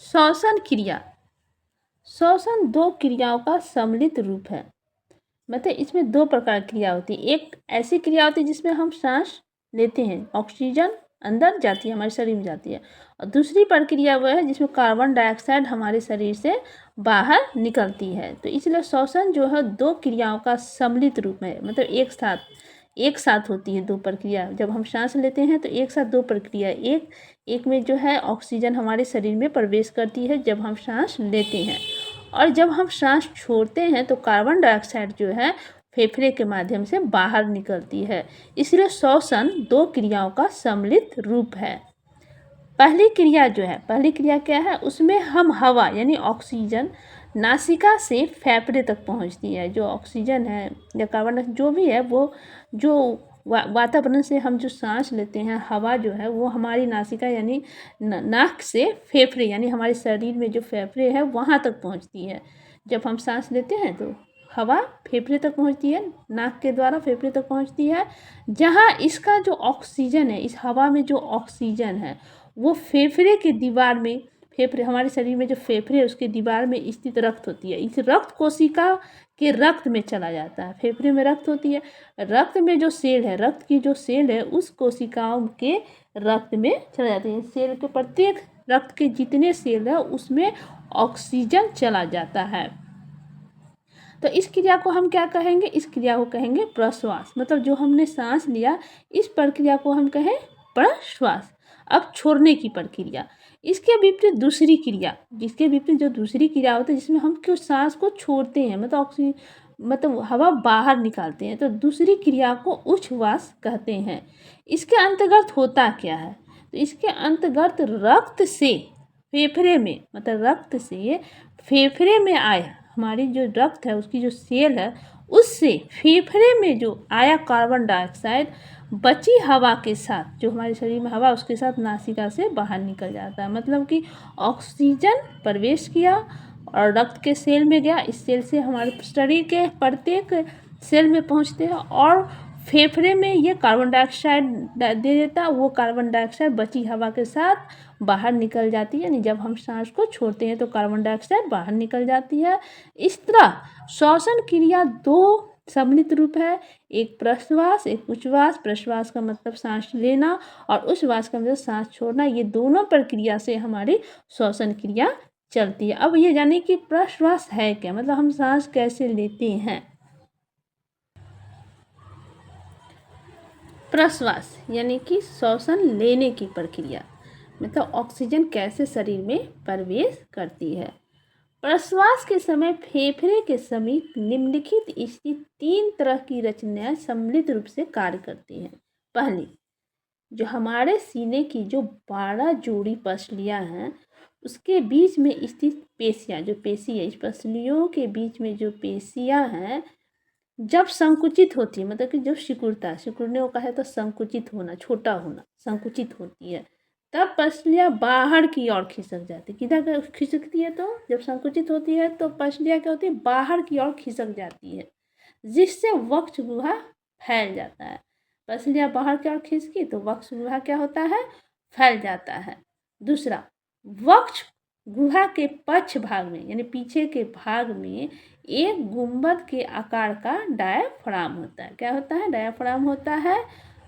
श्वसन क्रिया। श्वसन दो क्रियाओं का सम्मिलित रूप है। मतलब इसमें दो प्रकार की क्रिया होती है। एक ऐसी क्रिया होती है जिसमें हम सांस लेते हैं, ऑक्सीजन अंदर जाती है, हमारे शरीर में जाती है, और दूसरी प्रक्रिया वह है जिसमें कार्बन डाइऑक्साइड हमारे शरीर से बाहर निकलती है। तो इसलिए श्वसन जो है दो क्रियाओं का सम्मिलित रूप है। मतलब एक साथ होती है दो प्रक्रिया। जब हम सांस लेते हैं तो एक साथ दो प्रक्रिया, एक में जो है ऑक्सीजन हमारे शरीर में प्रवेश करती है जब हम सांस लेते हैं, और जब हम सांस छोड़ते हैं तो कार्बन डाइऑक्साइड जो है फेफड़े के माध्यम से बाहर निकलती है। इसलिए श्वसन दो क्रियाओं का सम्मिलित रूप है। पहली क्रिया क्या है, उसमें हम हवा यानी ऑक्सीजन नासिका से फेफड़े तक पहुंचती है। जो ऑक्सीजन है या कार्बन डाइऑक्साइड जो भी है, वो जो वातावरण से हम जो सांस लेते हैं, हवा जो है वो हमारी नासिका यानी नाक से फेफड़े यानी हमारे शरीर में जो फेफड़े हैं वहाँ तक पहुँचती है। जब हम सांस लेते हैं तो हवा फेफड़े तक पहुँचती है, नाक के द्वारा फेफड़े तक पहुँचती है, जहाँ इसका जो ऑक्सीजन है, इस हवा में जो ऑक्सीजन है वो फेफड़े के दीवार में, फेफड़े हमारे शरीर में जो फेफड़े है उसके दीवार में स्थित रक्त होती है, इस रक्त कोशिका के रक्त में चला जाता है। फेफड़े में रक्त होती है, रक्त में जो सेल है, रक्त की जो सेल है उस कोशिकाओं के रक्त में चला जाता है। सेल के प्रत्येक रक्त के जितने सेल है उसमें ऑक्सीजन चला जाता है। तो इस क्रिया को हम क्या कहेंगे, इस क्रिया को कहेंगे प्रश्वास। मतलब जो हमने सांस लिया इस प्रक्रिया को हम कहें प्रश्वास। अब छोड़ने की प्रक्रिया, इसके विपरीत दूसरी क्रिया, जिसके विपरीत जो दूसरी क्रिया होती है जिसमें हम क्यों सांस को छोड़ते हैं, मतलब हवा बाहर निकालते हैं, तो दूसरी क्रिया को उच्छ्वास कहते हैं। इसके अंतर्गत होता क्या है, तो इसके अंतर्गत रक्त से फेफड़े में, मतलब रक्त से फेफड़े में आया, हमारी जो रक्त है उसकी जो सेल है उससे फेफड़े में जो आया कार्बन डाइऑक्साइड बची हवा के साथ, जो हमारे शरीर में हवा उसके साथ नासिका से बाहर निकल जाता है। मतलब कि ऑक्सीजन प्रवेश किया और रक्त के सेल में गया, इस सेल से हमारे शरीर के प्रत्येक सेल में पहुंचते हैं, और फेफड़े में ये कार्बन डाइऑक्साइड दे देता है। वो कार्बन डाइऑक्साइड बची हवा के साथ बाहर निकल जाती है, यानी जब हम सांस को छोड़ते हैं तो कार्बन डाइऑक्साइड बाहर निकल जाती है। इस तरह श्वसन क्रिया दो सम्मिलित रूप है, एक प्रश्वास एक उच्छ्वास। प्रश्वास का मतलब सांस लेना और उच्छ्वास का मतलब सांस छोड़ना। ये दोनों प्रक्रिया से हमारी श्वसन क्रिया चलती है। अब ये जाने कि प्रश्वास है क्या, मतलब हम सांस कैसे लेते हैं। प्रश्वास यानी कि श्वसन लेने की प्रक्रिया, मतलब ऑक्सीजन कैसे शरीर में प्रवेश करती है। प्रश्वास के समय फेफड़े के समीप निम्नलिखित स्थित 3 तरह की रचनाएं सम्मिलित रूप से कार्य करती हैं। पहली, जो हमारे सीने की जो 12 जोड़ी पसलियां हैं उसके बीच में स्थित पेशियां, जो पेशी है, इस पसलियों के बीच में जो पेशियां हैं जब संकुचित होती है, मतलब कि जब सिकुड़ने को कहे तो संकुचित होना, छोटा होना, संकुचित होती है, तब पसलियाँ बाहर की ओर खिसक जाती है। किधर खिसकती है, तो जब संकुचित होती है तो पसलियाँ क्या होती है, बाहर की ओर खिसक जाती है, जिससे वक्ष गुहा फैल जाता है। पसलियाँ बाहर की ओर खिसकी तो वक्ष गुहा क्या होता है, फैल जाता है। दूसरा, वक्ष गुहा के पक्ष भाग में यानी पीछे के भाग में एक गुंबद के आकार का डायाफ्राम होता है। क्या होता है, डायाफ्राम होता है,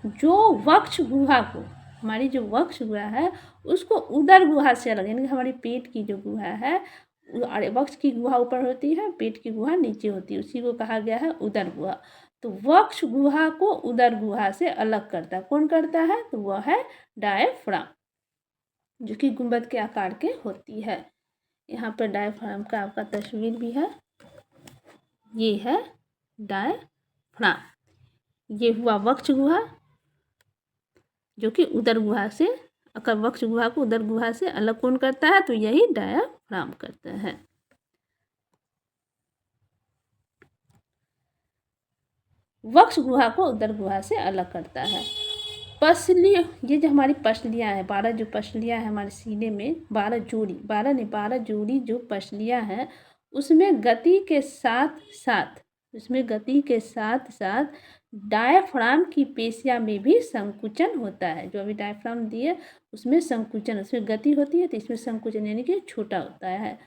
जो वक्ष गुहा को, हमारी जो वक्ष गुहा है उसको उदर गुहा से अलग, यानी हमारी पेट की जो गुहा है, और वक्ष की गुहा ऊपर होती है, पेट की गुहा नीचे होती है, उसी को कहा गया है उदर गुहा। तो वक्ष गुहा को उदर गुहा से अलग करता है, कौन करता है, तो वह है डायाफ्राम, जो कि गुंबद के आकार के होती है। यहाँ पर डायाफ्राम का आपका तस्वीर भी है, ये है डायाफ्राम। ये हुआ वक्ष गुहा, जो कि उदर गुहा से, अगर वक्ष गुहा को उदर गुहा से अलग कौन करता है, तो यही डायाफ्राम करता है। वक्ष गुहा को उदर गुहा से अलग करता है। पसली, ये जो हमारी पसलियाँ हैं, 12 जो पसलियाँ हैं हमारे सीने में, 12 जोड़ी जो पसलियाँ हैं उसमें गति के साथ साथ डायफ्राम की पेशियाँ में भी संकुचन होता है। जो अभी डायफ्राम दिए उसमें संकुचन, उसमें गति होती है तो इसमें संकुचन यानी कि छोटा होता है,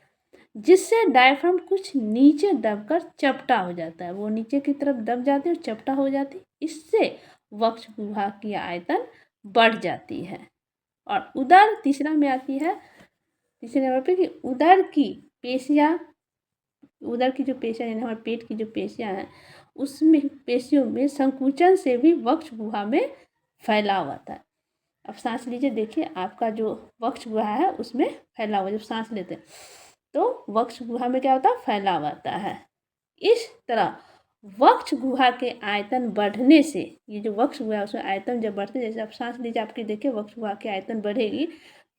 जिससे डायफ्राम कुछ नीचे दबकर चपटा हो जाता है। वो नीचे की तरफ दब जाती है और चपटा हो जाती है। इससे वक्ष गुहा की आयतन बढ़ जाती है। और उदर तीसरा में आती है, तीसरे नंबर पे, कि उदर की पेशियाँ, उदर की जो पेशियाँ यानी हमारे पेट की जो पेशियाँ हैं उसमें पेशियों में संकुचन से भी वक्ष गुहा में फैलाव आता है। अब सांस लीजिए, देखिए आपका जो वक्ष गुहा है उसमें फैलाव, जब सांस लेते हैं तो वक्ष गुहा में क्या होता है, फैलाव आता है। इस तरह वक्ष गुहा के आयतन बढ़ने से, ये जो वक्ष गुहा है उसमें आयतन जब बढ़ते, जैसे आप सांस लीजिए, आपकी देखिए वक्ष गुहा की आयतन बढ़ेगी,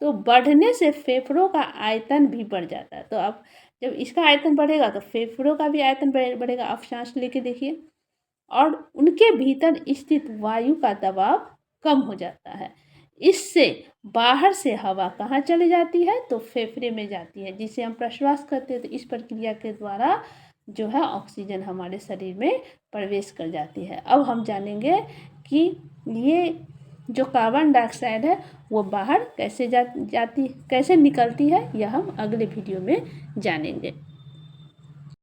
तो बढ़ने से फेफड़ों का आयतन भी बढ़ जाता है। तो अब जब इसका आयतन बढ़ेगा तो फेफड़ों का भी आयतन बढ़ेगा। आप सांस लेके देखिए, और उनके भीतर स्थित वायु का दबाव कम हो जाता है। इससे बाहर से हवा कहाँ चली जाती है, तो फेफड़े में जाती है, जिसे हम प्रश्वास करते हैं। तो इस प्रक्रिया के द्वारा जो है ऑक्सीजन हमारे शरीर में प्रवेश कर जाती है। अब हम जानेंगे कि ये जो कार्बन डाइऑक्साइड है वो बाहर कैसे जाती, कैसे निकलती है, यह हम अगले वीडियो में जानेंगे।